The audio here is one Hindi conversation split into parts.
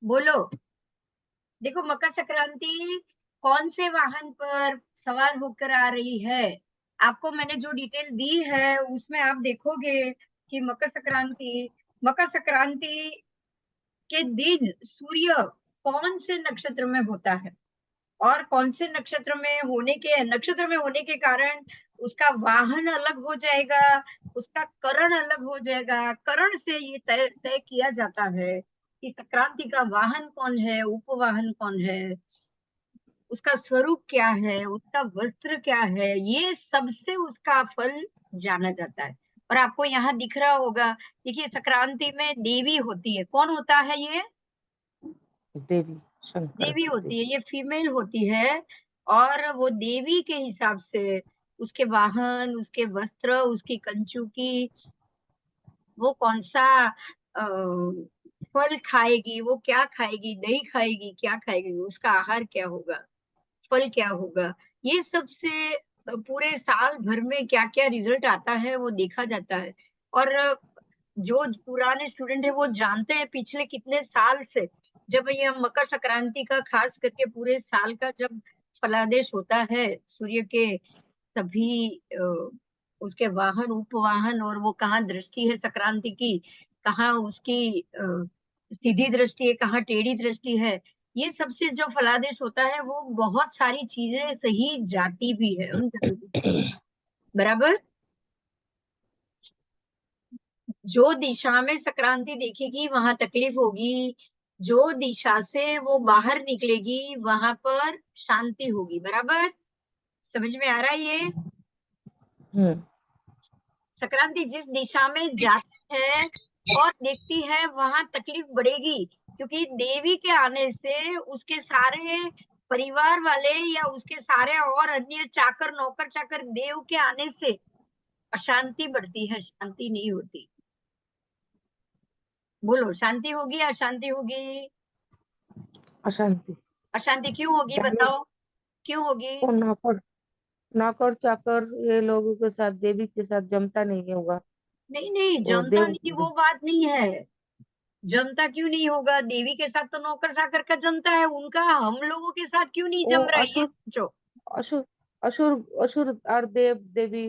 बोलो। देखो, मकर संक्रांति कौन से वाहन पर सवार होकर आ रही है? आपको मैंने जो डिटेल दी है उसमें आप देखोगे कि मकर संक्रांति के दिन सूर्य कौन से नक्षत्र में होता है, और कौन से नक्षत्र में होने के कारण उसका वाहन अलग हो जाएगा, उसका करण अलग हो जाएगा। करण से ये तय तय किया जाता है कि संक्रांति का वाहन कौन है, उपवाहन कौन है, उसका स्वरूप क्या है, उसका वस्त्र क्या है, ये सबसे उसका फल जाना जाता है। और आपको यहाँ दिख रहा होगा, देखिए संक्रांति में देवी होती है। कौन होता है ये? देवी, शंकर देवी की होती है, देवी। ये फीमेल होती है। और वो देवी के हिसाब से उसके वाहन, उसके वस्त्र, उसकी कंचुकी, वो कौन सा फल खाएगी, वो क्या खाएगी, दही खाएगी, क्या खाएगी, उसका आहार क्या होगा, फल क्या होगा, ये सबसे पूरे साल भर में क्या क्या रिजल्ट आता है वो देखा जाता है। और जो पुराने स्टूडेंट है वो जानते हैं पिछले कितने साल से, जब ये मकर संक्रांति का खास करके पूरे साल का जब फलादेश होता है सूर्य के, तभी उसके वाहन, उपवाहन, और वो कहाँ दृष्टि है संक्रांति की, कहाँ उसकी सीधी दृष्टि है, कहाँ टेढ़ी दृष्टि है, ये सबसे जो फलादेश होता है वो बहुत सारी चीजें सही जाती भी है उन जगह पे। बराबर। जो दिशा में संक्रांति देखेगी वहां तकलीफ होगी, जो दिशा से वो बाहर निकलेगी वहां पर शांति होगी। बराबर, समझ में आ रहा है ये? हम्म। संक्रांति जिस दिशा में जाती है और देखती है वहां तकलीफ बढ़ेगी, क्योंकि देवी के आने से उसके सारे परिवार वाले या उसके सारे और अन्य चाकर, नौकर चाकर, देव के आने से अशांति बढ़ती है, शांति नहीं होती। बोलो, शांति होगी या अशांति होगी? अशांति। अशांति क्यों होगी, जाने बताओ, क्यों होगी? को नौकर, नौकर चाकर ये लोगों के साथ देवी के साथ जमता नहीं होगा। नहीं नहीं, वो जमता देव, नहीं, वो बात नहीं है। जमता क्यों नहीं होगा? देवी के साथ तो नौकर चाकर का जमता है, उनका हम लोगों के साथ क्यों नहीं वो जम रहा है, ये असुर, सोचो। असुर, असुर, असुर और देव देवी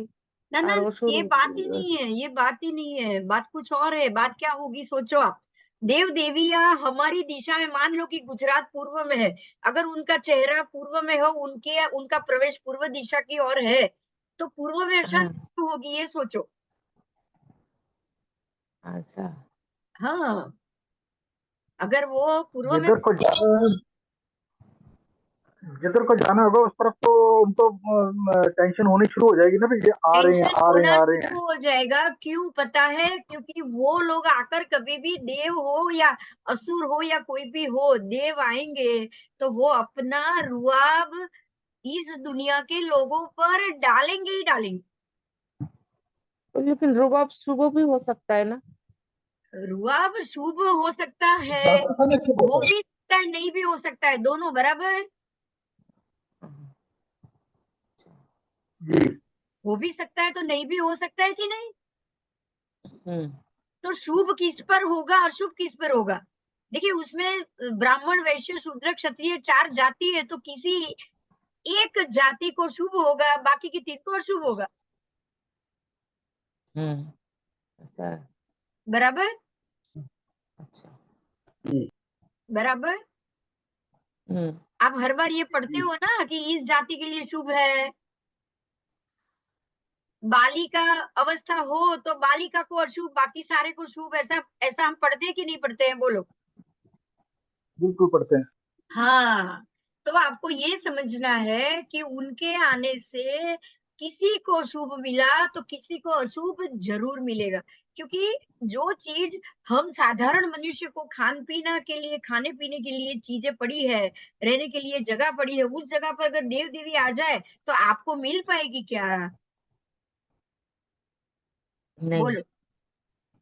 ना ना, और असुर। ये बात ही नहीं है, ये बात ही नहीं है, बात कुछ और है। बात क्या होगी सोचो आप। देव देविया हमारी दिशा में, मान लो कि गुजरात पूर्व में है, अगर उनका चेहरा पूर्व में हो, उनके उनका प्रवेश पूर्व दिशा की ओर है, तो पूर्व में अशांति हाँ, क्यों होगी, ये सोचो। अच्छा। हाँ, अगर वो पूर्व में, जिधर को जिधर को जाना होगा उस तरफ तो उनको टेंशन होनी शुरू हो जाएगी ना, भाई ये आ रहे हैं टेंशन आ रहे होना हैं आ रहे हैं। शुरू हो जाएगा। क्यों पता है? क्योंकि वो लोग आकर, कभी भी देव हो या असुर हो या कोई भी हो, देव आएंगे तो वो अपना रुआब इस दुनिया के लोगों पर डालेंगे ही डालेंगे। तो लेकिन रुबाब शुभ भी हो सकता है ना। रुआब शुभ हो सकता है, ज्यादा समय शुभ हो होता भी सकता है, नहीं भी हो सकता है, दोनों बराबर है। है जी। हो भी सकता है तो नहीं भी हो सकता है, कि नहीं? हम्म। तो शुभ किस पर होगा, अशुभ किस पर होगा? देखिए, उसमें ब्राह्मण, वैश्य, शूद्र, क्षत्रिय 4 जाति है, तो किसी एक जाति को शुभ होगा, बाकी की 3 को अशुभ होगा। हम्म। ऐसा है। बराबर। अच्छा। जी बराबर। हम्म। आप हर बार ये पढ़ते जी। हो ना कि इस जाति के लिए शुभ है। बालिका अवस्था हो तो बालिका को अशुभ, बाकी सारे को शुभ, ऐसा ऐसा हम पढ़ते हैं कि नहीं पढ़ते हैं, बोलो। बिल्कुल पढ़ते हैं। हाँ, तो आपको ये समझना है कि उनके आने से किसी को शुभ मिला तो किसी को अशुभ जरूर मिलेगा। क्योंकि जो चीज हम साधारण मनुष्य को खान पीना के लिए, खाने पीने के लिए चीजें पड़ी है, रहने के लिए जगह पड़ी है, उस जगह पर अगर देव देवी आ जाए तो आपको मिल पाएगी क्या? नहीं। बोलो,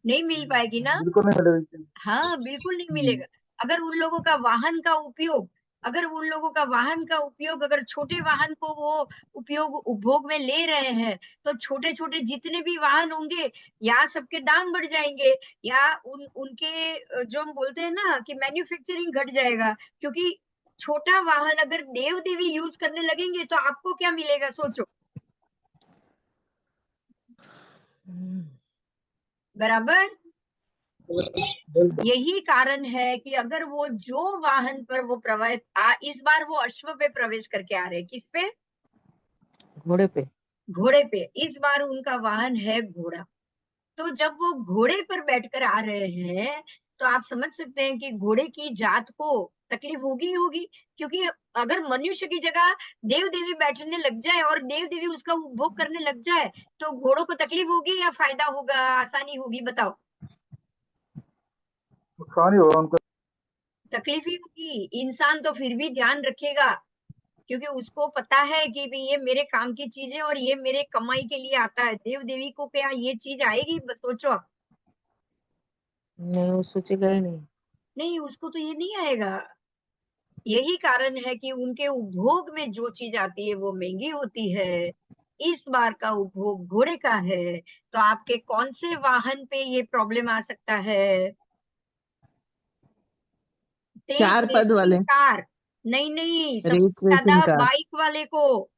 नहीं मिल पाएगी ना। बिल्कुल नहीं मिलेगी। हाँ, बिल्कुल नहीं हम्म। मिलेगा। अगर उन लोगों का वाहन का उपयोग अगर उन लोगों का वाहन का उपयोग, अगर छोटे वाहन को वो उपभोग में ले रहे हैं, तो छोटे छोटे जितने भी वाहन होंगे, या सबके दाम बढ़ जाएंगे, या उनके जो हम बोलते हैं ना कि मैन्युफैक्चरिंग घट जाएगा। क्योंकि छोटा वाहन अगर देव देवी यूज करने लगेंगे तो आपको क्या मिलेगा, सोचो। बराबर। यही कारण है कि अगर वो जो वाहन पर वो इस बार वो अश्व पे प्रवेश करके आ रहे हैं। किस पे? घोड़े पे। घोड़े पे। इस बार उनका वाहन है घोड़ा। तो जब वो घोड़े पर बैठकर आ रहे हैं, तो आप समझ सकते हैं कि घोड़े की जात को तकलीफ होगी ही होगी। क्योंकि अगर मनुष्य की जगह देव देवी बैठने लग जाए और देव देवी उसका उपभोग करने लग जाए, तो घोड़ों को तकलीफ होगी या फायदा होगा, आसानी होगी, बताओ। नुकसान ही होगा उनको। तकलीफ ही होगी। इंसान तो फिर भी ध्यान रखेगा, क्योंकि उसको पता है कि भाई ये मेरे काम की चीज है और ये मेरे कमाई के लिए आता है। देव देवी को क्या ये चीज आएगी? बस सोचो आप। नहीं, वो सोचेगा ही नहीं। नहीं, उसको तो ये नहीं आएगा। यही कारण है कि उनके उपभोग में जो चीज आती है वो महंगी होती है। इस बार का उपभोग घोड़े का है, तो आपके कौन से वाहन पे ये प्रॉब्लम आ सकता है? तेज 4 पद रेसिंग वाले। कार। नहीं नहीं, रेस सबसे रेसिंग ज्यादा कार। बाइक वाले को।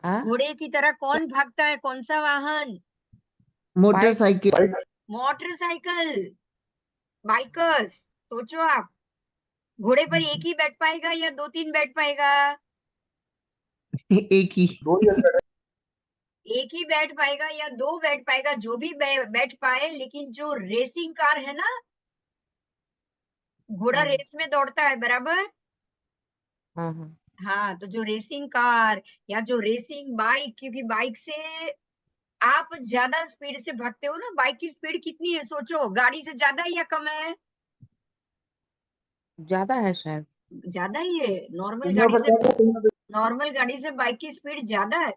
हाँ। घोड़े की तरह कौन भागता है? कौन सा वाहन? Bike. Bike. Motorcycle. Motorcycle. Bikers. सोचो आप। घोड़े पर एक ही बैठ पाएगा या दो तीन बैठ पाएगा? एक ही। दो ही अंदर है। एक ही बैठ पाएगा या दो बैठ पाएगा, जो भी बैठ पाए। लेकिन जो रेसिंग कार है ना, घोड़ा हाँ रेस में दौड़ता है, बराबर। हाँ हाँ। हाँ, तो जो रेसिंग कार या जो रेसिंग बाइक, क्योंकि बाइक से आप ज्यादा स्पीड से भागते हो ना। बाइक की स्पीड कितनी है, सोचो, गाड़ी से ज्यादा है या कम है? ज्यादा है शायद। ज्यादा ही है। कहीं ना पर ज्यादा, कहीं ना पर। नॉर्मल गाड़ी से बाइक की स्पीड ज्यादा है।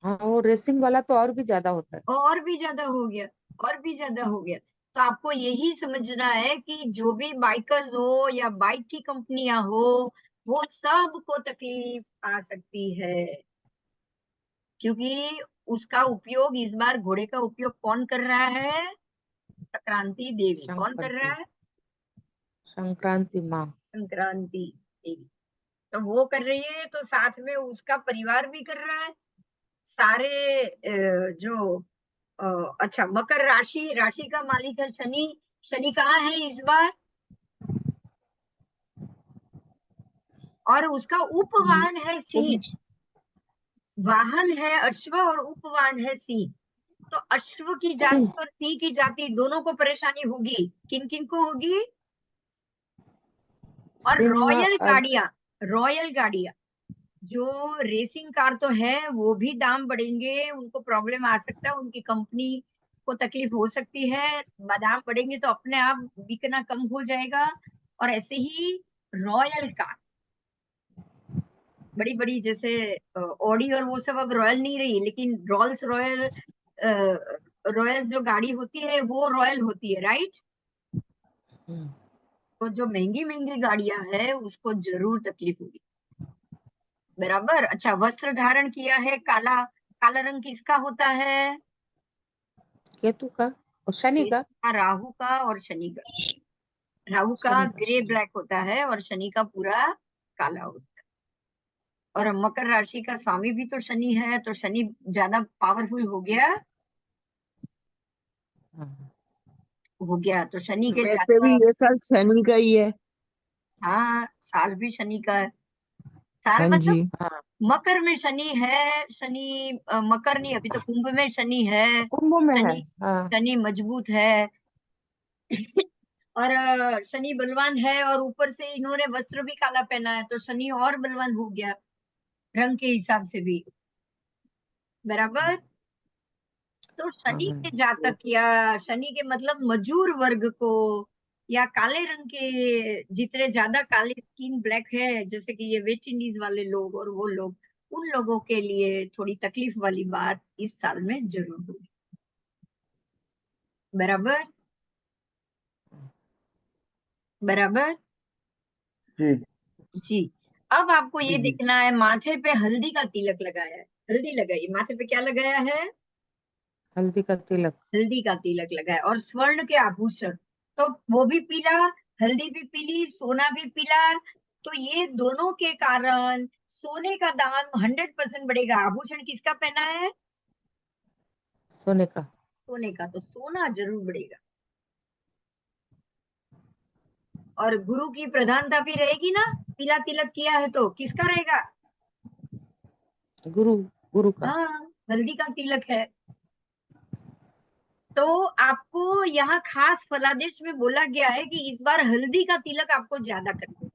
हाँ, वो रेसिंग वाला तो और भी ज्यादा होता है। और भी ज्यादा हो गया। और भी ज्यादा हो गया। तो आपको यही समझना है कि जो भी बाइकर्स हो या बाइक की कंपनियां हो, वो सबको तकलीफ आ सकती है। क्योंकि उसका उपयोग इस बार घोड़े का उपयोग कौन कर रहा है? संक्रांति देवी। कौन कर रहा संक्रांति। है? संक्रांति माँ। संक्रांति देवी। तो वो कर रही है, तो साथ में उसका परिवार भी कर रहा है। सारे जो अच्छा, मकर राशि, राशि का मालिक है शनि। शनि कहाँ है इस बार? और उसका उपवाहन है सिंह। वाहन है अश्व और उपवाहन है सिंह। तो अश्व की जाति सिंह। और सिंह की जाति दोनों को परेशानी होगी। किन किन को होगी? और सिंह रॉयल और। गाड़ियां। रॉयल गाड़ियां जो रेसिंग कार तो है, वो भी दाम बढ़ेंगे, उनको प्रॉब्लम आ सकता है, उनकी कंपनी को तकलीफ हो सकती है। दाम बढ़ेंगे तो अपने आप बिकना कम हो जाएगा। और ऐसे ही रॉयल कार, बड़ी बड़ी, जैसे ऑडी और वो सब अब रॉयल नहीं रही, लेकिन रोल्स रॉयल, रॉयल्स जो गाड़ी होती है वो रॉयल होती है, राइट। हम्म। तो जो महंगी महंगी गाड़ियां हैं उसको जरूर तकलीफ होगी। बराबर। अच्छा, वस्त्र धारण किया है काला। काला रंग किसका होता है? केतु का और शनि का। राहु का और शनि का। राहु का शनि का। ग्रे ब्लैक होता है और शनि का पूरा काला होता है। और मकर राशि का स्वामी भी तो शनि है, तो शनि ज्यादा पावरफुल हो गया। हाँ। हो गया तो शनि के वैसे भी जातक। ये साल शनि का ही है। हाँ, साल भी शनि का है। साल हाँ मतलब जी। हाँ। मकर में शनि है। शनि मकर नहीं, अभी तो कुंभ में शनि है। कुंभ में है। शनि, हाँ। शनि मजबूत है। और शनि बलवान है, और ऊपर से इन्होंने वस्त्र भी काला पहना है, तो शनि और बलवान हो गया रंग के हिसाब से भी। बराबर। तो हाँ शनि हाँ। के जातक, या शनि के मतलब मजूर वर्ग को, या काले रंग के, जितने ज्यादा काले स्किन ब्लैक है, जैसे कि ये वेस्ट इंडीज वाले लोग और वो लोग, उन लोगों के लिए थोड़ी तकलीफ वाली बात इस साल में जरूर होगी। बराबर। बराबर। जी जी। अब आपको ये जी जी। देखना है, माथे पे हल्दी का तिलक लगाया है। हल्दी लगाई, माथे पे क्या लगाया है? हल्दी का तिलक। हल्दी का तिलक लगाया, और स्वर्ण के आभूषण, तो वो भी पीला, हल्दी भी पीली, सोना भी पीला। तो ये दोनों के कारण सोने का दाम 100% बढ़ेगा। आभूषण किसका पहना है? सोने का। सोने का, तो सोना जरूर बढ़ेगा। और गुरु की प्रधानता भी रहेगी ना, पीला तिलक किया है तो किसका रहेगा? गुरु। गुरु का। हाँ, हल्दी का तिलक है। तो आपको यहाँ खास फलादेश में बोला गया है कि इस बार हल्दी का तिलक आपको ज्यादा करना है।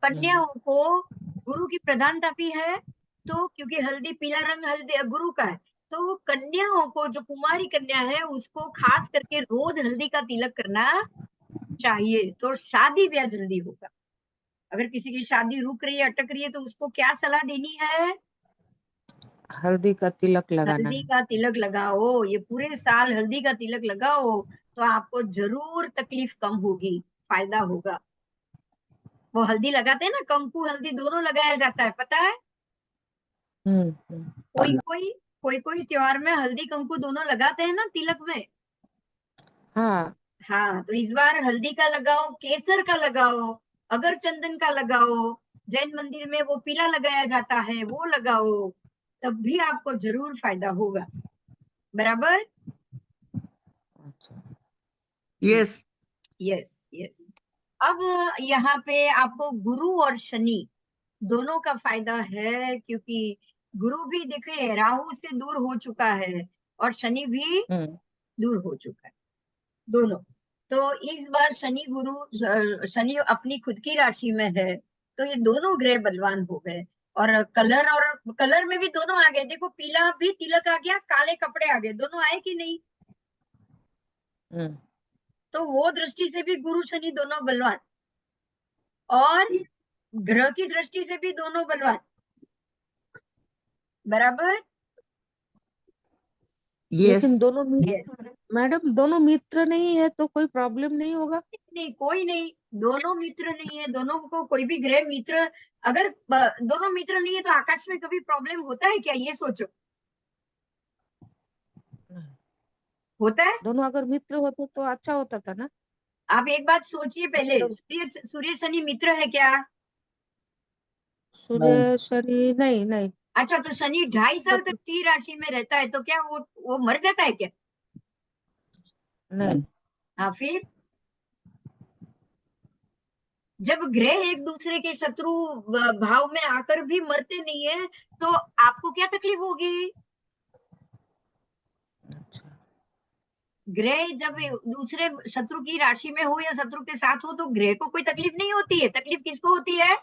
कन्याओं को गुरु की प्रधानता भी है, तो क्योंकि हल्दी, पीला रंग हल्दी गुरु का है, तो कन्याओं को, जो कुमारी कन्या है, उसको खास करके रोज हल्दी का तिलक करना चाहिए, तो शादी ब्याह जल्दी होगा। अगर किसी की शादी रुक रही है, अटक रही है, तो उसको क्या सलाह देनी है? हल्दी का तिलक लगाना हल्दी है। का तिलक लगाओ, ये पूरे साल हल्दी का तिलक लगाओ, तो आपको जरूर तकलीफ कम होगी, फायदा होगा। वो हल्दी लगाते हैं ना, कंकु हल्दी दोनों लगाया जाता है, पता है? हम्म। कोई कोई कोई कोई त्योहार में हल्दी कंकु दोनों लगाते हैं ना तिलक में। हाँ। हाँ, तो इस बार हल्दी का लगाओ, केसर का लगाओ, अगर चंदन का लगाओ, जैन मंदिर में वो पीला लगाया जाता है, वो लगाओ, तब भी आपको जरूर फायदा होगा। बराबर। अच्छा। यस। Yes yes. अब यहाँ पे आपको गुरु और शनि दोनों का फायदा है, क्योंकि गुरु भी देखे राहु से दूर हो चुका है, और शनि भी हम्म। दूर हो चुका है, दोनों। तो इस बार शनि गुरु, शनि अपनी खुद की राशि में है, तो ये दोनों ग्रह बलवान हो गए। और कलर में भी दोनों आ गए, देखो पीला भी तिलक आ गया, काले कपड़े आ गए, दोनों आए कि नहीं? हम्म। तो वो दृष्टि से भी गुरु शनि दोनों बलवान, और ग्रह की दृष्टि से भी दोनों बलवान। बराबर। यस। लेकिन दोनों Yes. मैडम दोनों मित्र नहीं है तो कोई प्रॉब्लम नहीं होगा? नहीं, कोई नहीं, दोनों मित्र नहीं है, दोनों को कोई भी ग्रह मित्र, अगर दोनों मित्र नहीं है तो आकाश में कभी प्रॉब्लम होता है क्या? ये सोचो, होता है? दोनों अगर मित्र होते तो अच्छा होता था ना। आप एक बात सोचिए पहले, मतलब सूर्य शनि मित्र है क्या? नहीं। सूर्य शनि नहीं नहीं। अच्छा, तो शनि 2.5 साल तक मतलब सी राशि में रहता है, तो क्या वो मर जाता है क्या? नहीं। हाँ, फिर जब ग्रह एक दूसरे के शत्रु भाव में आकर भी मरते नहीं है, तो आपको क्या तकलीफ होगी? अच्छा। ग्रह जब दूसरे शत्रु की राशि में हो या शत्रु के साथ हो, तो ग्रह को कोई तकलीफ नहीं होती है, तकलीफ किसको होती है?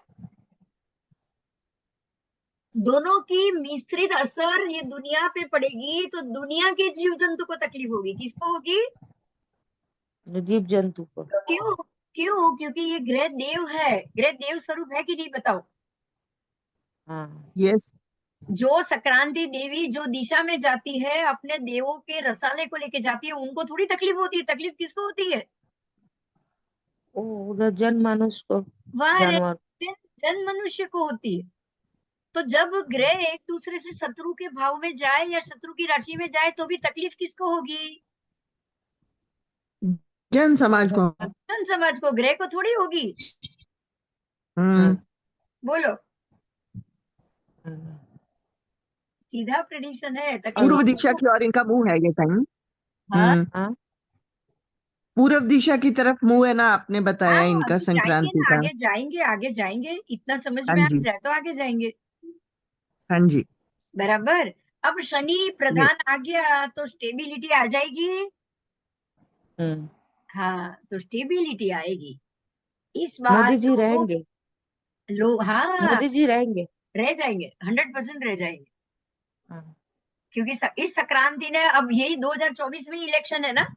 दोनों की मिश्रित असर ये दुनिया पे पड़ेगी, तो दुनिया के जीव जंतु को तकलीफ होगी, किसको होगी? जीव जंतु को। क्यों? क्यों? क्योंकि ये ग्रह देव है, ग्रह देव स्वरूप है कि नहीं, बताओ? हाँ। यस। जो संक्रांति देवी जो दिशा में जाती है, अपने देवों के रसाले को लेके जाती है, उनको थोड़ी तकलीफ होती है, तकलीफ किसको होती है? ओ, उधर जन मानुष को। वह जानवर। जन मनुष्य को होती है। तो जब ग्रह एक दूसरे से शत्रु के भाव में जाए या शत्रु की राशि में जाए, तो भी तकलीफ किसको होगी? जन समाज को। जन समाज को, ग्रह को थोड़ी होगी। हम्म। हाँ। बोलो, हाँ। सीधा प्रेडिक्शन है, तकलीफ पूर्व और दिशा किसको? की ओर इनका मुंह है ये टाइम। हाँ हाँ। पूर्व दिशा की तरफ मुंह है ना, आपने बताया हाँ, इनका तो जाएंगे संक्रांति ना, का। आगे जाएंगे, आगे जाएंगे, इतना समझ हाँ में आ जी। जाए तो आगे जाएंगे। हाँ जी। बराबर। अब शनि ये। प्रधान आ गया तो स्टेबिलिटी आ जाएगी। हम्म। हाँ, तो स्टेबिलिटी आएगी। इस बार मोदी जी रहेंगे। लोग, हाँ, मोदी जी रहेंगे। रह जाएंगे, 100% रह जाएंगे। हाँ। क्योंकि इस संक्रांति ने, अब यही 2024 में इलेक्शन है ना,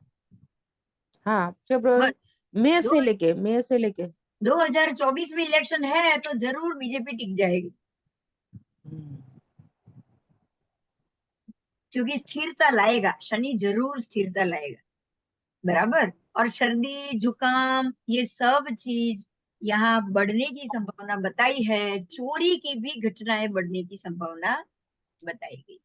हाँ, वो फेब्रुवरी। मई दो से लेके, मई से लेके। 2024 में इलेक्शन है, तो जरूर बीजेपी टिक जाएगी, हम्म। क्योंकि स्थिरता लाएगा, शनि जरूर स्थिरता लाएगा। बराबर। और सर्दी जुकाम ये सब चीज यहाँ बढ़ने की संभावना बताई है, चोरी की भी घटनाएं बढ़ने की संभावना बताई गई।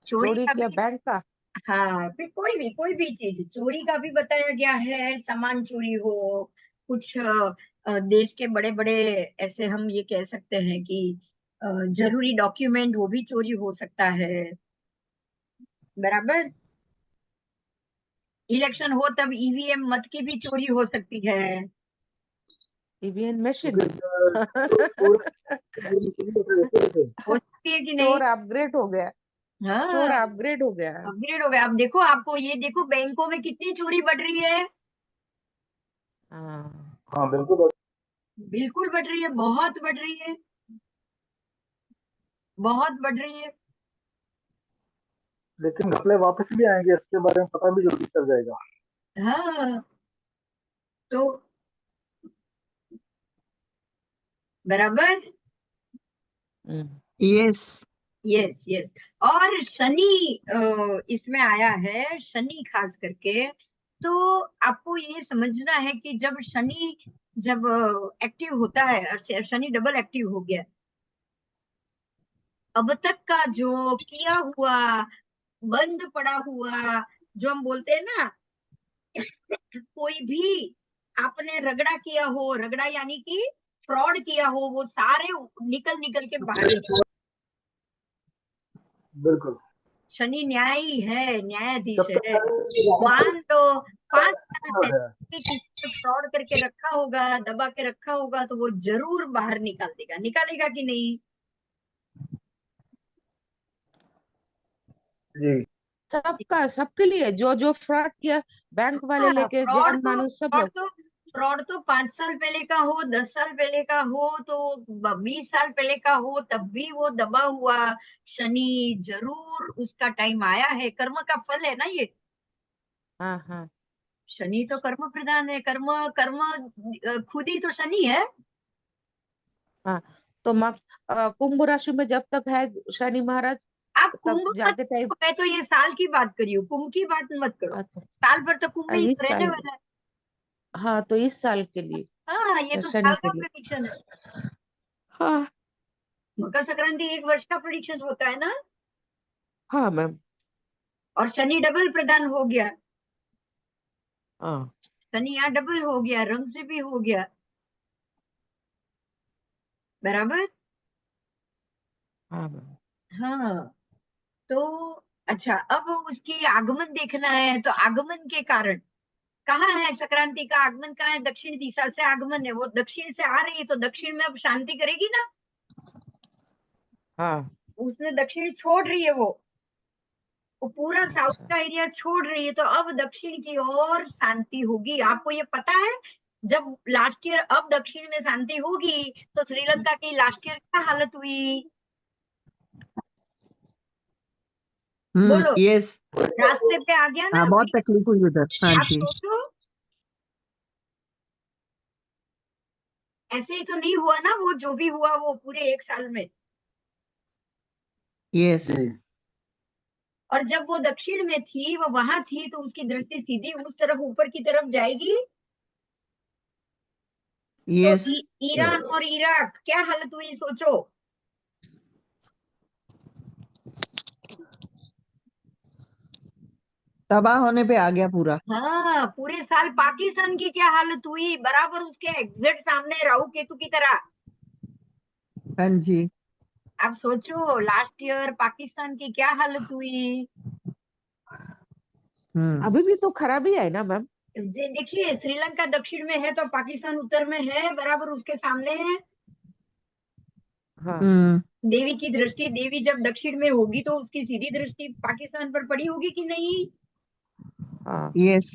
चोरी चोरी का क्या, भी, बैंक का? हाँ, फिर कोई भी चीज, चोरी का भी बताया गया है, सामान चोरी हो, कुछ देश के बड़े बड़े, ऐसे हम ये कह सकते हैं कि जरूरी डॉक्यूमेंट, वो भी चोरी हो सकता है। बराबर। इलेक्शन हो तब ईवीएम मत की भी चोरी हो सकती है। EVM machine. क्योंकि पूरा हो सकती है कि नहीं? चोर अपग्रेड हो गया, चोर हाँ, अपग्रेड हो गया। अपग्रेड हो गया। अब देखो, आपको ये देखो, बैंकों में कितनी चोरी बढ़ रही है। हाँ, हाँ बिल्कुल। बिल्कुल बढ़ रही है, बहुत बढ़ रही है, बहुत बढ़ रही है। लेकिन घपले वापस भी आएंगे, इसके बारे में पता भी जल्दी चल जाएगा। हाँ, तो बराबर। यस। Yes yes. और शनि इसमें आया है, शनि खास करके। तो आपको ये समझना है कि जब शनि, जब एक्टिव होता है, और शनि डबल एक्टिव हो गया, अब तक का जो किया हुआ, बंद पड़ा हुआ, जो हम बोलते हैं ना, कोई भी आपने रगड़ा किया हो, रगड़ा यानी कि फ्रॉड किया हो, वो सारे निकल निकल के बाहर। बिल्कुल। शनि न्यायी है, न्यायाधीश जब तक है। शनि मान लो 5 साल है। पहले किसी ने फ्रॉड करके रखा होगा, दबा के रखा होगा, तो वो जरूर बाहर निकाल देगा, निकालेगा कि नहीं? जी। सबका, सबके लिए जो जो फ्रॉड किया, बैंक वाले हाँ, लेके जनमानुस सब लोग। फ्रॉड तो 5 साल पहले का हो, 10 साल पहले का हो, तो 20 साल पहले का हो, तब भी वो दबा हुआ शनि जरूर, उसका टाइम आया है। कर्म का फल है ना ये। हाँ हाँ शनि तो कर्म प्रधान है, कर्म कर्म खुद ही तो शनि है। हाँ। तो कुंभ राशि में जब तक है शनि महाराज, आप तब कुंभ मत, जाते टाइम। मैं तो ये साल की बात करी हूँ, कुंभ की बात मत करो। अच्छा, साल भर तो कुंभ में ही इस तो रहने साल, वाला है। हाँ तो इस साल के लिए, हाँ, ये तो शनि साल के का लिए। प्रेडिक्शन है। हाँ मकर संक्रांति 1 वर्ष का प्रेडिक्शन होता है ना। हाँ मैम। और शनि डबल प्रदान हो गया, हाँ शनि यहाँ डबल हो गया, रंग से भी हो गया। बराबर। हाँ मैम। हाँ, तो अच्छा, अब उसकी आगमन देखना है, तो आगमन के कारण कहाँ है, संक्रांति का आगमन कहाँ है? दक्षिण दिशा से आगमन है, वो दक्षिण से आ रही है, तो दक्षिण में अब शांति करेगी ना। हाँ। उसने दक्षिण छोड़ रही है, वो पूरा साउथ अच्छा। का एरिया छोड़ रही है, तो अब दक्षिण की ओर शांति होगी। आपको ये पता है, जब लास्ट ईयर अब दक्षिण में शांति होगी, तो श्रीलंका की लास्ट ईयर क्या हालत हुई? बोलो। यस। रास्ते पे आ गया ना हाँ, बहुत अभी। तकलीफ हुई उधर। हाँ आप जी। सोचो, ऐसे ही तो नहीं हुआ ना, वो जो भी हुआ वो पूरे 1 साल में। यस। जी। और जब वो दक्षिण में थी, वो वहां थी, तो उसकी दृष्टि सीधी उस तरफ, ऊपर की तरफ जाएगी। तो यस। ईरान और इराक क्या हालत हुई, सोचो। तबाह होने पे आ गया पूरा। हाँ, पूरे साल पाकिस्तान की क्या हालत हुई, बराबर उसके एग्जैक्ट सामने राहु केतु की तरह। हाँ जी। आप सोचो, लास्ट ईयर पाकिस्तान की क्या हालत हुई। अभी भी तो खराब ही है ना मैम। देखिए, श्रीलंका दक्षिण में है, तो पाकिस्तान उत्तर में है, बराबर उसके सामने है। हाँ हम्म। देवी की दृष्टि, देवी जब दक्षिण में होगी, तो उसकी सीधी दृष्टि पाकिस्तान पर पड़ी होगी कि नहीं? हाँ यस।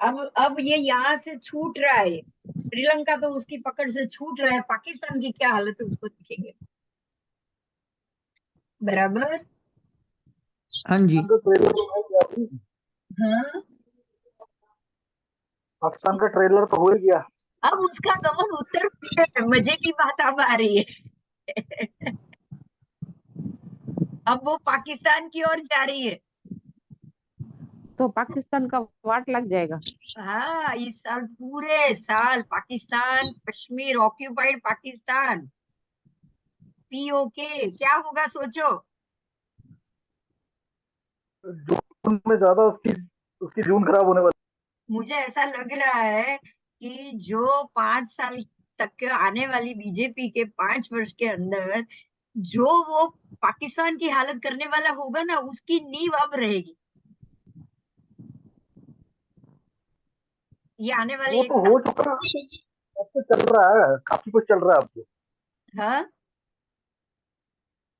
अब ये यहाँ से छूट रहा है, श्रीलंका तो उसकी पकड़ से छूट रहा है, पाकिस्तान की क्या हालत है उसको देखेंगे। बराबर। हाँ जी। पाकिस्तान का ट्रेलर तो हो गया अभी। हाँ, पाकिस्तान का ट्रेलर तो हो ही गया। अब उसका गमन उत्तर में है, मजे की बात अब आ रही है। अब वो पाकिस्तान की ओर जा रही है। तो पाकिस्तान का वाट लग जाएगा। हाँ, इस साल पूरे साल पाकिस्तान, कश्मीर, ऑक्यूपाइड पाकिस्तान, पीओके, क्या होगा सोचो। जून में ज्यादा उसकी उसकी जून खराब होने वाली। मुझे ऐसा लग रहा है कि जो 5 साल तक के आने वाली बीजेपी के 5 वर्ष के अंदर जो वो पाकिस्तान की हालत करने वाला होगा ना, उसकी नींव अब रहेगी। ये आने वाले वो एक तो साल। हो चुका, अब तो चल रहा है, काफी कुछ चल रहा है अब तो। हाँ,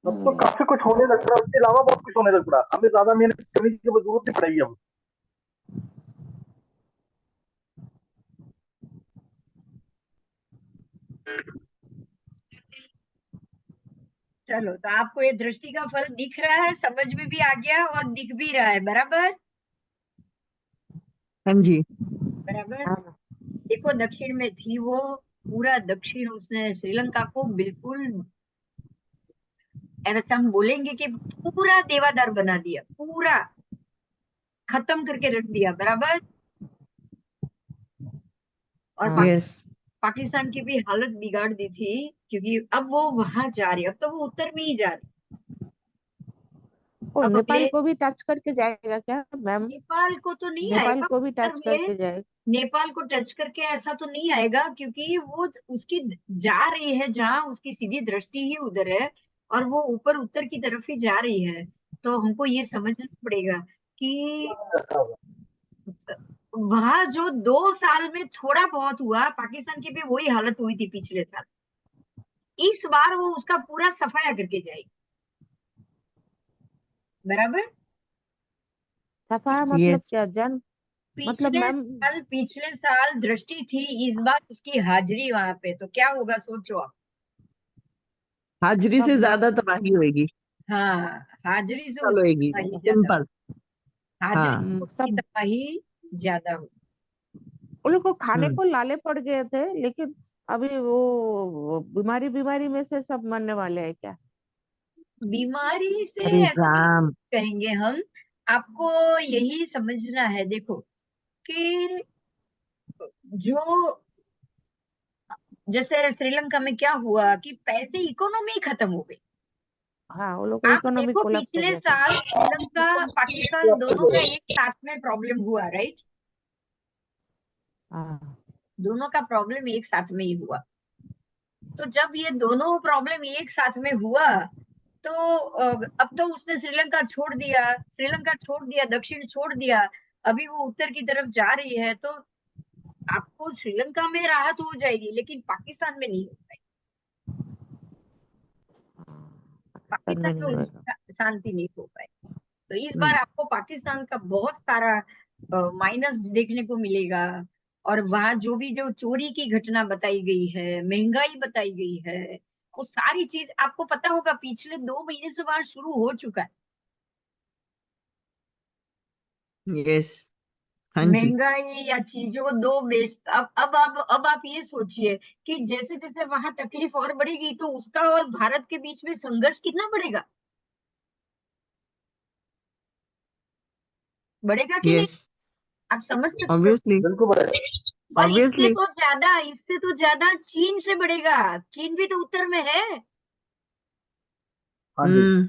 अब तो काफी कुछ होने लग रहा है, उसके अलावा बहुत कुछ होने लग रहा है, हमें ज्यादा मेहनत करने की जरूरत नहीं पड़ेगी अब। चलो, तो आपको ये दृष्टि का फल दिख रहा है, समझ में भी आ गया और दिख भी रहा है, बराबर हाँ जी। बराबर। हाँ, देखो, दक्षिण में थी वो, पूरा दक्षिण उसने श्रीलंका को बिल्कुल, ऐसा हम बोलेंगे कि पूरा देवादार बना दिया, पूरा खत्म करके रख दिया, बराबर। और हाँ, यस। पाकिस्तान की भी हालत बिगाड़ दी थी, क्योंकि अब वो वहां जा रही है, अब तो वो उत्तर में ही जा रही और है। अब नेपाल को भी टच करके जाएगा क्या मैम? नेपाल को तो नहीं नेपाल आएगा को भी उत्तर टच में। करके जाएगा। नेपाल को टच करके ऐसा तो नहीं आएगा, क्योंकि वो उसकी जा रही है जहां उसकी सीधी दृष्टि ही उधर है, और वो ऊपर उत्तर की तरफ ही जा रही है। तो हमको ये समझना पड़ेगा कि वहां जो 2 साल में थोड़ा बहुत हुआ, पाकिस्तान की भी वही हालत हुई थी पिछले साल। इस बार वो उसका पूरा सफाया करके जाएगी, बराबर। सफाया मतलब यस। क्या जन? मतलब मैम, पिछले साल दृष्टि थी, इस बार उसकी हाजिरी वहां पे, तो क्या होगा सोचो आप। हाजिरी से अब ज्यादा तबाही होगी। हाँ, हाजिरी से चलो उसकी होगी। तबाही ज्यादा हो, सिंपल। हाजिरी हाँ। से उसकी सब तबाही ज्यादा हो। उन लोग को खाने हम्म। को लाले पड़ गए थे, लेकिन अभी वो बीमारी बीमारी में से सब मरने वाले हैं क्या? बीमारी से अरे ऐसा नहीं राम। कहेंगे हम। आपको यही समझना है, देखो कि जो, जैसे श्रीलंका में क्या हुआ कि पैसे, इकोनॉमी ही खत्म हो गई। हाँ, वो लोग को आप इकोनॉमिक देखो, कोलैप्स हो पिछले गया था। साल श्रीलंका पाकिस्तान दोनों का एक साथ में प्रॉब्लम हुआ, राइट। हाँ, दोनों का प्रॉब्लम एक साथ में ही हुआ। तो जब ये दोनों प्रॉब्लम एक साथ में हुआ, तो अब तो उसने श्रीलंका छोड़ दिया, श्रीलंका छोड़ दिया, दक्षिण छोड़ दिया। अभी वो उत्तर की तरफ जा रही है, तो आपको श्रीलंका में राहत हो जाएगी, लेकिन पाकिस्तान में नहीं हो पाएगी। पाकिस्तान पाकिस्तान में नहीं में होगा। शांति नहीं हो पाएगी। तो इस बार नहीं। आपको पाकिस्तान का बहुत सारा माइनस देखने को मिलेगा। और वहां जो चोरी की घटना बताई गई है, महंगाई बताई गई है, वो सारी चीज आपको पता होगा, पिछले 2 महीने से वहां शुरू हो चुका है। यस। हाँ जी। महंगाई या चीजों दो बेच, अब आप ये सोचिए कि जैसे जैसे वहां तकलीफ और बढ़ेगी, तो उसका और भारत के बीच में संघर्ष कितना बढ़ेगा, बढ़ेगा कि नहीं। यस। आप समझ सकते हो। ऑब्वियसली। बिल्कुल बढ़ेगा। और ऑब्वियसली। इससे तो ज्यादा चीन से बढ़ेगा। चीन भी तो उत्तर में है। हाँ जी। हम्म।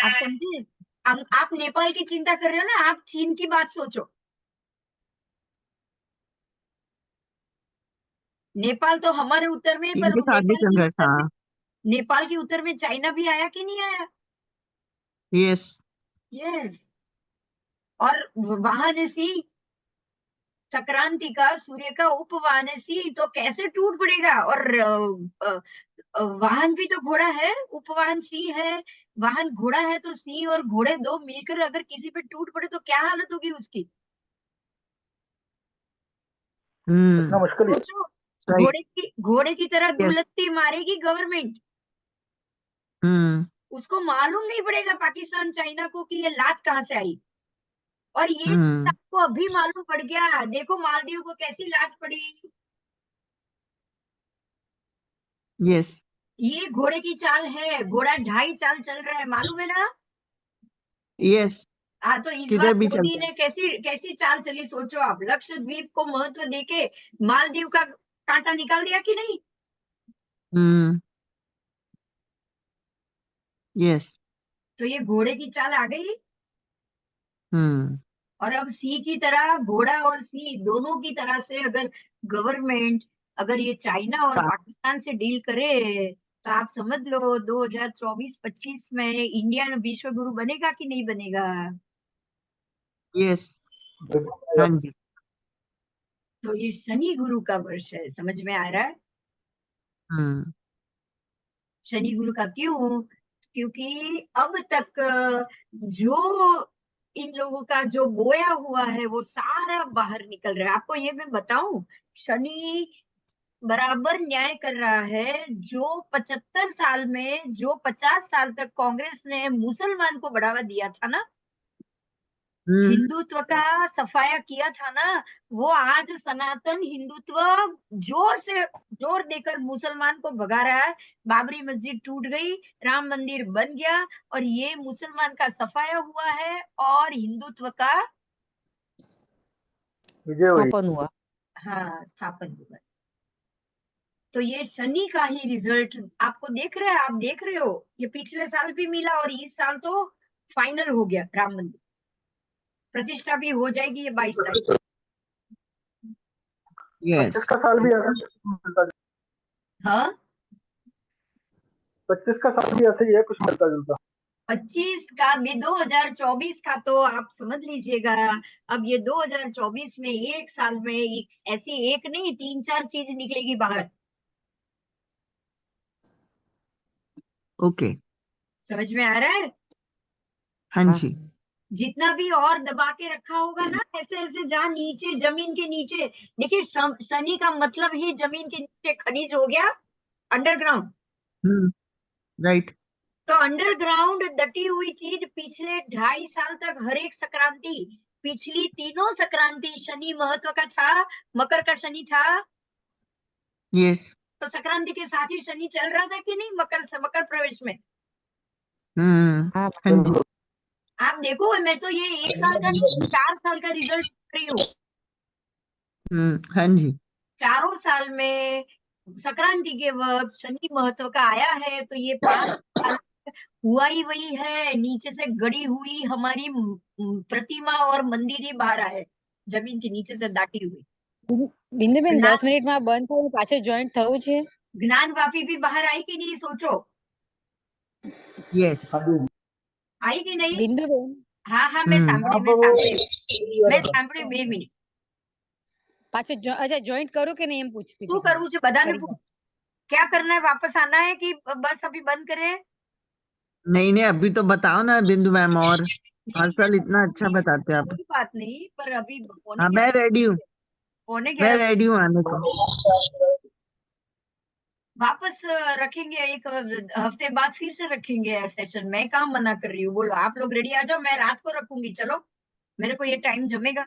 आप समझे। आप नेपाल की चिंता कर रहे हो ना, आप चीन की बात सोचो। नेपाल तो हमारे उत्तर में, चीन पर के साथ भी संघर्ष। हाँ। नेपाल के उत्तर में चाइना भी आया कि नहीं आया। यस। यस। और वाराणसी, संक्रांति का, सूर्य का उपवानसी तो कैसे टूट पड़ेगा। और वाहन भी तो घोड़ा है, उपवाहन सिंह है। वाहन घोड़ा है, तो सिंह और घोड़े दो मिलकर अगर किसी पे टूट पड़े, तो क्या हालत होगी उसकी। इतना हम्म। मुश्किल ही है। सोचो, सही। घोड़े की तरह यस। दुलत्ती मारेगी गवर्नमेंट। हम्म। उसको मालूम नहीं पड़ेगा पाकिस्तान चाइना को कि ये लात कहाँ से आई। और ये चीज हम्म। आपको अभी मालूम पड़ गया, देखो मालदीव को कैसी लात पड़ी। यस। ये घोड़े की चाल है, घोड़ा 2.5 चाल चल रहा है, मालूम है ना। यस। हाँ, तो इस किधर बार भी मोदी चलता है। ने कैसी कैसी चाल चली, सोचो आप। लक्षद्वीप को महत्व देके मालदीव का कांटा निकाल दिया कि नहीं? हम्म। यस। तो ये घोड़े की चाल आ गई। हम्म। और अब सी की तरह, घोड़ा और सी दोनों की तरह से अगर गवर्नमेंट, अगर ये चाइना और पाकिस्तान से डील करे, तो आप समझ लो 2024-25 में इंडिया विश्व गुरु बनेगा कि नहीं बनेगा। यस। बिल्कुल हाँ जी। तो ये शनि गुरु का वर्ष है, समझ में आ रहा है? हम्म। शनि गुरु का क्यों? क्योंकि अब तक जो इन लोगों का जो बोया हुआ है वो सारा बाहर निकल रहा है। आपको ये मैं बताऊं, शनि बराबर न्याय कर रहा है। जो 75 साल में, जो 50 साल तक कांग्रेस ने मुसलमान को बढ़ावा दिया था ना, हम्म। हिंदुत्व का सफाया किया था ना, वो आज सनातन हिंदुत्व जोर से, जोर देकर मुसलमान को भगा रहा है। बाबरी मस्जिद टूट गई, राम मंदिर बन गया, और ये मुसलमान का सफाया हुआ है और हिंदुत्व का, विजय हुई। स्थापन हुआ। हाँ, स्थापन हुआ। तो ये शनि का ही रिजल्ट आपको देख रहे हैं, आप देख रहे हो। ये पिछले साल भी मिला और इस साल तो फाइनल हो गया। राम मंदिर प्रतिष्ठा भी हो जाएगी ये 22 तारीख। यस। 25 का साल भी ऐसा मिलता, हाँ, 25 का साल भी ऐसे ही है, कुछ मिलता जुलता। 25 का भी, 2024 का तो आप समझ लीजिएगा। अब ये 2024 में एक साल में ऐसी एक नहीं, 3-4 चीज निकलेगी बाहर। ओके। समझ में आ रहा है? हाँ हाँ। जी। जितना भी और दबा के रखा होगा ना, ऐसे ऐसे जहाँ नीचे, जमीन के नीचे, देखिए शनि का मतलब ही जमीन के नीचे खनिज हो गया, अंडरग्राउंड। हम्म। राइट। तो अंडरग्राउंड दटी हुई चीज पिछले 2.5 साल तक हर एक संक्रांति, पिछली तीनों संक्रांति शनि महत्व का था। मकर का शनि था, यस। तो संक्रांति के साथ ही शनि चल रहा था कि नहीं, मकर से मकर प्रवेश में। हम्म। हाँ। हाँ जी। आप देखो, मैं तो ये 1 साल का नहीं, 4 साल का रिजल्ट रही हूँ। हाँ जी। चारों साल में संक्रांति के वक्त शनि महत्व का आया है, तो ये 5 साल हुआ ही वही है। नीचे से गड़ी हुई हमारी प्रतिमा और मंदिर ही बाहर आए, जमीन के नीचे से दाटी हुई। બિંદુબેન ज्ञान 10 મિનિટમાં બંધ થયું પાછું જોઈન્ટ થવું છે ज्ञान वापी भी बाहर आई कि नहीं, सोचो। यस। हाँ जी। आई कि नहीं? બિંદુબેન हाँ हाँ, मैं हम्म। सांभળી, आप मैं वो सांभળી, मैं सांभળી 2 મિનિટ। પાછું અચ્છા જોઈન્ટ કરું કે નહીં એમ પૂછતી શું હતી કરવું છે બધાને ફરી પૂછ, क्या करना है, वापस आना है कि बस अभी बंद करें? नहीं नहीं, अभी तो बताओ ना बिंदु मैम, और हर साल इतना अच्छा बताते हैं आप। कोई बात नहीं, पर अभी हाँ, मैं रेडी हूँ। पौने मैं 11 रेडी हूँ आने को। वापस रखेंगे। एक हफ्ते बाद फिर से रखेंगे सेशन। मैं कहाँ मना कर रही हूँ, बोलो आप लोग रेडी आ जाओ, मैं रात को रखूंगी, चलो, मेरे को ये टाइम जमेगा।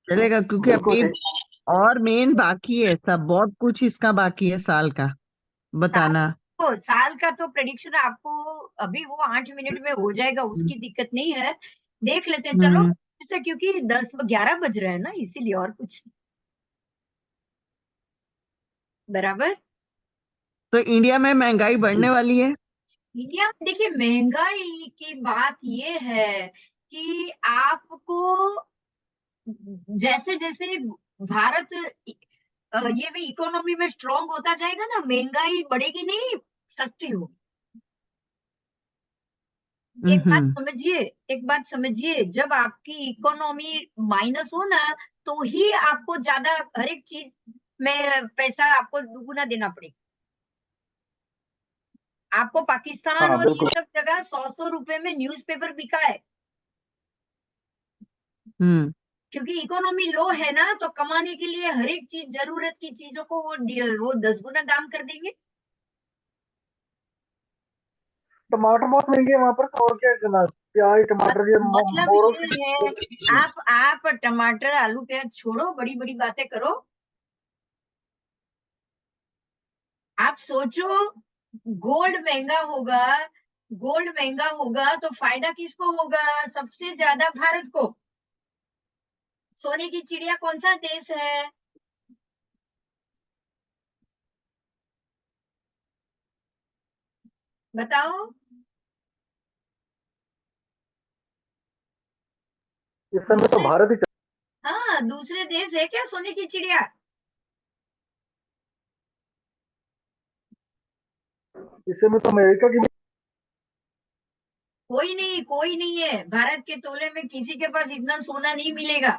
चलेगा, क्योंकि बिल्कुल अभी ठीक। और मेन बाकी है, सब बहुत कुछ इसका बाकी है साल का साल बताना। साल का तो प्रेडिक्शन आपको अभी वो 8 मिनट में हो जाएगा, हम्म। उसकी दिक्कत नहीं है। देख लेते हैं, चलो। हम्म। जैसे क्योंकि 10-11 बज रहे हैं ना, इसीलिए, और कुछ नहीं। बराबर। तो इंडिया में महंगाई बढ़ने वाली है। इंडिया में देखिए, महंगाई की बात ये है कि आपको जैसे जैसे भारत ये भी इकोनॉमी में स्ट्रांग होता जाएगा ना, महंगाई बढ़ेगी नहीं, सस्ती होगी। एक बात हम्म। समझिए, एक बात समझिए, जब आपकी इकोनॉमी माइनस हो ना, तो ही आपको ज्यादा हर एक चीज में पैसा आपको दुगुना देना पड़ेगा। आपको पाकिस्तान हाँ और ये बिल्कुल। सब जगह 100-100 रुपए में न्यूज़पेपर बिका है, हम्म। क्योंकि इकोनॉमी लो है ना, तो कमाने के लिए हर एक चीज, जरूरत की चीजों को वो 10 गुना दाम कर देंगे। टमाटर बहुत महंगे हैं वहां पर, तो और क्या करना, प्याज टमाटर ये मतलब मोर ये है, आप टमाटर आलू प्याज छोड़ो, बड़ी बड़ी बातें करो। आप सोचो, गोल्ड महंगा होगा, गोल्ड महंगा होगा तो फायदा किसको होगा? सबसे ज्यादा भारत को। सोने की चिड़िया कौन सा देश है? बताओ। इस समय तो भारत ही हाँ, दूसरे देश है क्या सोने की चिड़िया? इस समय तो अमेरिका की कोई नहीं है। भारत के तोले में किसी के पास इतना सोना नहीं मिलेगा।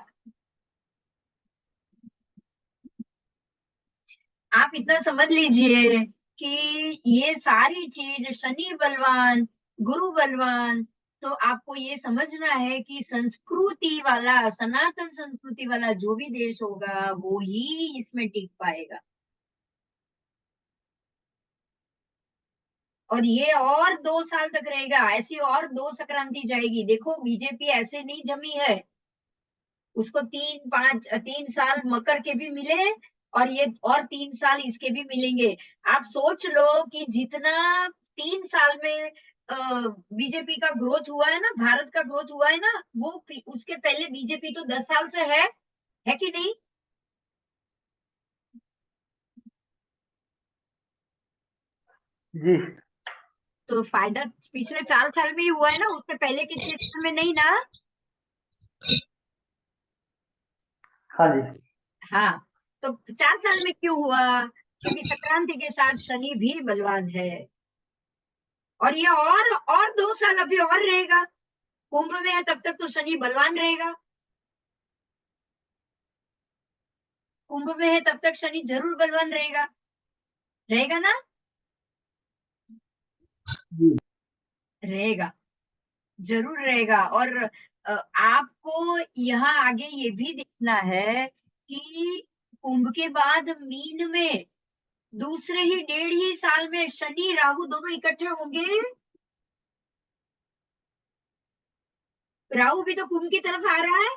आप इतना समझ लीजिए कि ये सारी चीज शनि बलवान, गुरु बलवान, तो आपको ये समझना है कि संस्कृति वाला, सनातन संस्कृति वाला जो भी देश होगा वो ही इसमें टिक पाएगा। और ये और 2 साल तक रहेगा। ऐसी और 2 संक्रांति जाएगी। देखो बीजेपी ऐसे नहीं जमी है। उसको 3 साल मकर के भी मिले और ये और 3 साल इसके भी मिलेंगे। आप सोच लो कि जितना 3 साल में बीजेपी का ग्रोथ हुआ है ना, भारत का ग्रोथ हुआ है ना, वो उसके पहले बीजेपी तो 10 साल से है कि नहीं? जी। तो फायदा पिछले 4 साल में ही हुआ है ना, उससे पहले के 6 साल में नहीं ना। हाँ जी। हाँ, तो 4 साल में क्यों हुआ? क्योंकि संक्रांति के साथ शनि भी बलवान है। और ये और 2 साल अभी और रहेगा। कुंभ में है तब तक तो शनि बलवान रहेगा। कुंभ में है तब तक शनि जरूर बलवान रहेगा। रहेगा ना? जी। रहेगा, जरूर रहेगा। और आपको यहाँ आगे ये भी देखना है कि कुंभ के बाद मीन में दूसरे ही 1.5 ही साल में शनि राहु दोनों इकट्ठे होंगे। राहु भी तो कुंभ की तरफ आ रहा है।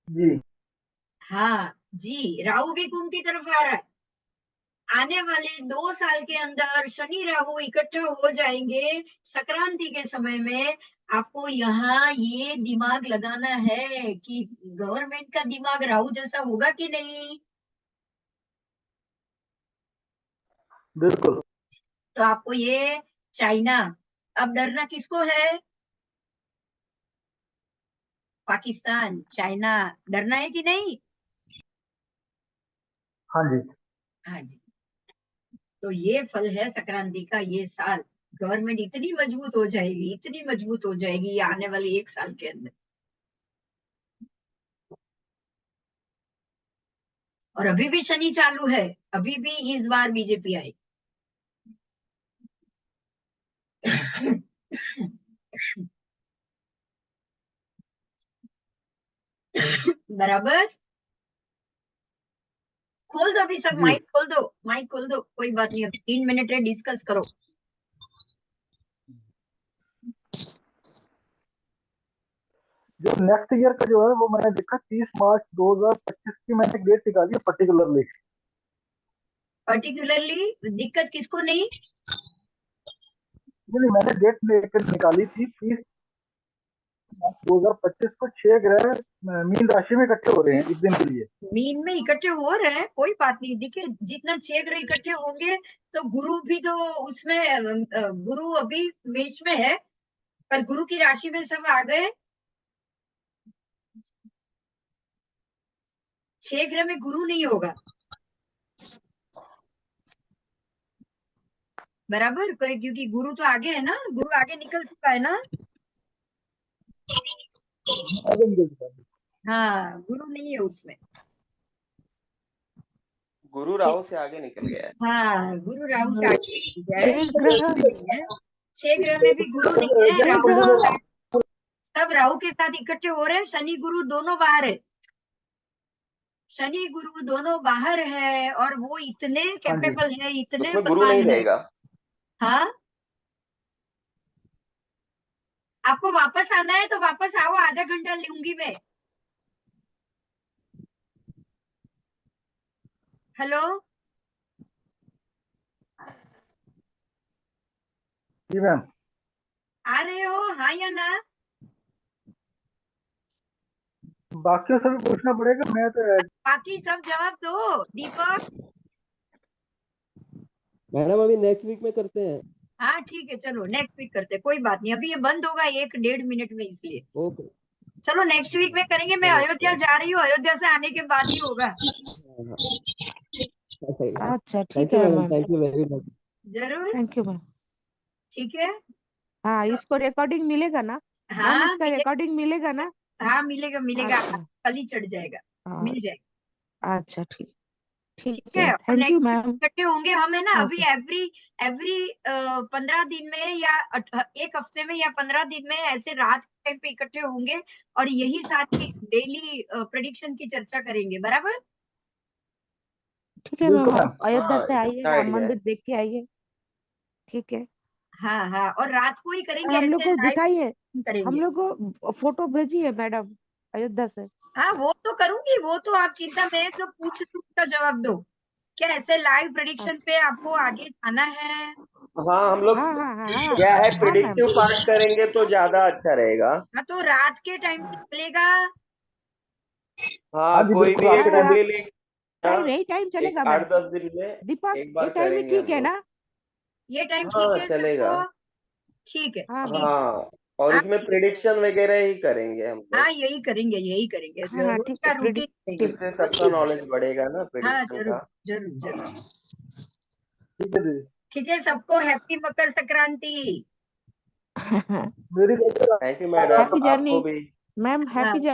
जी। हाँ जी, राहु भी कुंभ की तरफ आ रहा है। आने वाले 2 साल के अंदर शनि राहु इकट्ठा हो जाएंगे संक्रांति के समय में। आपको यहाँ ये दिमाग लगाना है कि गवर्नमेंट का दिमाग राहु जैसा होगा कि नहीं। बिल्कुल। तो आपको ये चाइना, अब डरना किसको है? पाकिस्तान, चाइना, डरना है कि नहीं? हाँ जी। हाँ जी। तो ये फल है संक्रांति का। ये साल गवर्नमेंट इतनी मजबूत हो जाएगी, इतनी मजबूत हो जाएगी ये आने वाले 1 साल के अंदर। और अभी भी शनि चालू है। अभी भी इस बार बीजेपी आई। बराबर। खोल दो अभी सब, जी। माइक खोल दो, माइक खोल दो, कोई बात नहीं, अभी 3 मिनट है, डिस्कस करो। जो नेक्स्ट ईयर का जो है वो मैंने देखा 30 मार्च 2025 की मैंने डेट निकाली है पर्टिकुलरली। पर्टिकुलरली दिक्कत किसको नहीं? नहीं, मैंने डेट निकाली थी 30 मार्च 2025 को 6 ग्रह मीन राशि में इकट्ठे हो रहे हैं एक दिन के लिए। मीन में इकट्ठे हो रहे हैं, कोई बात नहीं। देखिए जितना 6 ग्रह इकट्ठे होंगे तो गुरु भी तो उसमें गुरु अभी मेष में है, पर गुरु की राशि में सब आ गए। 6 ग्रह में गुरु नहीं होगा। बराबर, क्योंकि गुरु तो आगे है ना, गुरु आगे निकल चुका है ना। आगे निकल चुका है। हाँ, गुरु नहीं है उसमें। गुरु राहु से आगे निकल गया है। हाँ, गुरु राहु से आगे निकल गया है। 6 ग्रह भी नहीं है, 6 ग्रह में भी गुरु नहीं है। जैसे राहु थोड़ी देर सब राहु के साथ इकट्ठे हो रहे हैं। शनि गुरु दोनों बाहर है। शनि गुरु दोनों बाहर है और वो इतने हाँ जी। कैपेबल है, इतने उसमें गुरु नहीं बलवान है। रहेगा। हाँ, आपको वापस आना है तो वापस आओ, आधा घंटा लूंगी मैं। हेलो। जी मैम। आ रहे हो, हाँ या ना? बाकियों से भी पूछना पड़ेगा, मैं तो बाकी सब जवाब दो। दीपक, मैडम अभी नेक्स्ट वीक में करते हैं। हाँ ठीक है, चलो नेक्स्ट वीक करते हैं, कोई बात नहीं, अभी ये बंद होगा 1-1.5 मिनट में, इसलिए ओके। चलो नेक्स्ट वीक में करेंगे। मैं चलो अयोध्या जा रही हूँ, अयोध्या से आने के बाद ही होगा। अच्छा ठीक थैंक यू है ma'am, ma'am, thank you very much. जरूर, थैंक यू मैम। ठीक है। हाँ, इसको रिकॉर्डिंग मिलेगा ना मैम? हाँ इसका मिले, रिकॉर्डिंग मिलेगा ना? हाँ मिलेगा मिलेगा, अच्छा। कल ही चढ़ जाएगा, हाँ, मिल जाएगा। अच्छा ठीक ठीक ठीक है, है, और थैंक यू नेक्स्ट मैम। इकट्ठे होंगे हम, है ना? अभी ओके। एवरी एवरी 15 दिन में या एक हफ्ते में या 15 दिन में ऐसे रात के टाइम पे इकट्ठे होंगे और यही सारी डेली प्रेडिक्शन की चर्चा करेंगे, बराबर? ठीक है मैम, बिल्कुल मैम। आप अयोध्या हाँ से ये आइए, अच्छा राम आइडिया है। मंदिर देख के आइए। ठीक है, हाँ हाँ, और रात को ही और करेंगे, हम लोग ऐसे को लाइव दिखाइए, हम करेंगे। लोग को फोटो भेजिए मैडम अयोध्या से। हाँ वो तो करूंगी, वो तो आप चिंता, मैं जो पूछ रही हूँ उसका जवाब दो। क्या ऐसे लाइव प्रेडिक्शन अच्छा, पे आपको आगे जाना है? हाँ हम लोग हाँ हाँ हाँ हाँ क्या है, हाँ मैम। प्रिडिक्टिव पार्ट करेंगे तो ज्यादा अच्छा रहेगा। हाँ तो रात के टाइम पे चलेगा। हाँ हाँ जी कोई बिल्कुल, भी आपके एक टाइम। उंगली लेके टाइम यही टाइम चलेगा एक मैम? 8-10 दिन में दीपक, एक बार ये टाइम ही करेंगे ठीक हम है लोग। ना? ये टाइम ठीक हाँ है चलेगा। सबको? ठीक है, हाँ मैम। ठीक है। हाँ, और हाँ इसमें प्रिडिक्शन वगैरह ही करेंगे हम हाँ, लोग। यही करेंगे, यही करेंगे, हाँ हाँ रोज ठीक का है, रूटीन करेंगे। इससे सबका नॉलेज बढ़ेगा ना हाँ प्रिडिक्शन जरूर का। जरूर जरूर। ठीक है दीदी। ठीक है, सबको हैप्पी मकर संक्रांति। मेरी तरफ से thank you madam, happy journey आपको भी। मैम, हाँ हैप्पी